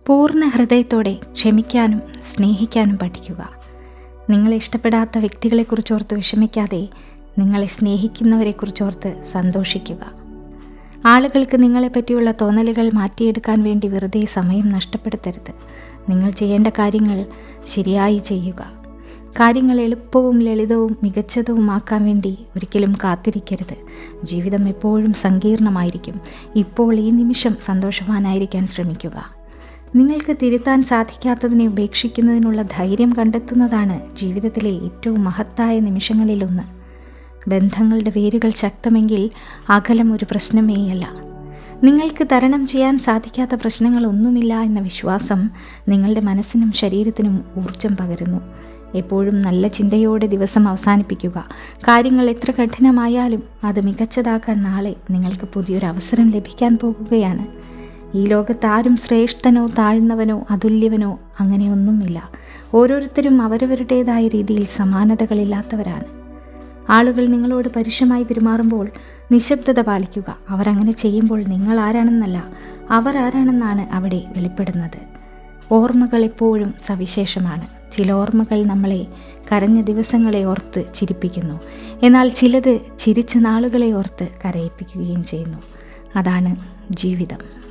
പൂർണ്ണ ഹൃദയത്തോടെ ക്ഷമിക്കാനും സ്നേഹിക്കാനും പഠിക്കുക. നിങ്ങളെ ഇഷ്ടപ്പെടാത്ത വ്യക്തികളെക്കുറിച്ചോർത്ത് വിഷമിക്കാതെ നിങ്ങളെ സ്നേഹിക്കുന്നവരെക്കുറിച്ചോർത്ത് സന്തോഷിക്കുക. ആളുകൾക്ക് നിങ്ങളെപ്പറ്റിയുള്ള തോന്നലുകൾ മാറ്റിയെടുക്കാൻ വേണ്ടി വെറുതെ സമയം നഷ്ടപ്പെടുത്തരുത്. നിങ്ങൾ ചെയ്യേണ്ട കാര്യങ്ങൾ ശരിയായി ചെയ്യുക. കാര്യങ്ങൾ എളുപ്പവും ലളിതവും മികച്ചതുമാക്കാൻ വേണ്ടി ഒരിക്കലും കാത്തിരിക്കരുത്. ജീവിതം എപ്പോഴും സങ്കീർണമായിരിക്കും. ഇപ്പോൾ ഈ നിമിഷം സന്തോഷവാനായിരിക്കാൻ ശ്രമിക്കുക. നിങ്ങൾക്ക് തിരുത്താൻ സാധിക്കാത്തതിനെ ഉപേക്ഷിക്കുന്നതിനുള്ള ധൈര്യം കണ്ടെത്തുന്നതാണ് ജീവിതത്തിലെ ഏറ്റവും മഹത്തായ നിമിഷങ്ങളിലൊന്ന്. ബന്ധങ്ങളുടെ വേരുകൾ ശക്തമെങ്കിൽ അകലം ഒരു പ്രശ്നമേയല്ല. നിങ്ങൾക്ക് തരണം ചെയ്യാൻ സാധിക്കാത്ത പ്രശ്നങ്ങളൊന്നുമില്ല എന്ന വിശ്വാസം നിങ്ങളുടെ മനസ്സിനും ശരീരത്തിനും ഊർജം പകരുന്നു. എപ്പോഴും നല്ല ചിന്തയോടെ ദിവസം അവസാനിപ്പിക്കുക. കാര്യങ്ങൾ എത്ര കഠിനമായാലും അത് മികച്ചതാക്കാൻ നാളെ നിങ്ങൾക്ക് പുതിയൊരു അവസരം ലഭിക്കാൻ പോകുകയാണ്. ഈ ലോകത്ത് ആരും ശ്രേഷ്ഠനോ താഴ്ന്നവനോ അതുല്യവനോ അങ്ങനെയൊന്നുമില്ല. ഓരോരുത്തരും അവരവരുടേതായ രീതിയിൽ സമാനതകളില്ലാത്തവരാണ്. ആളുകൾ നിങ്ങളോട് പരുഷമായി പെരുമാറുമ്പോൾ നിശബ്ദത പാലിക്കുക. അവരങ്ങനെ ചെയ്യുമ്പോൾ നിങ്ങൾ ആരാണെന്നല്ല, അവർ ആരാണെന്നാണ് അവിടെ വെളിപ്പെടുന്നത്. ഓർമ്മകൾ എപ്പോഴും സവിശേഷമാണ്. ചില ഓർമ്മകൾ നമ്മളെ കരഞ്ഞ ദിവസങ്ങളെ ഓർത്ത് ചിരിപ്പിക്കുന്നു. എന്നാൽ ചിലത് ചിരിച്ച നാളുകളെ ഓർത്ത് കരയിപ്പിക്കുകയും ചെയ്യുന്നു. അതാണ് ജീവിതം.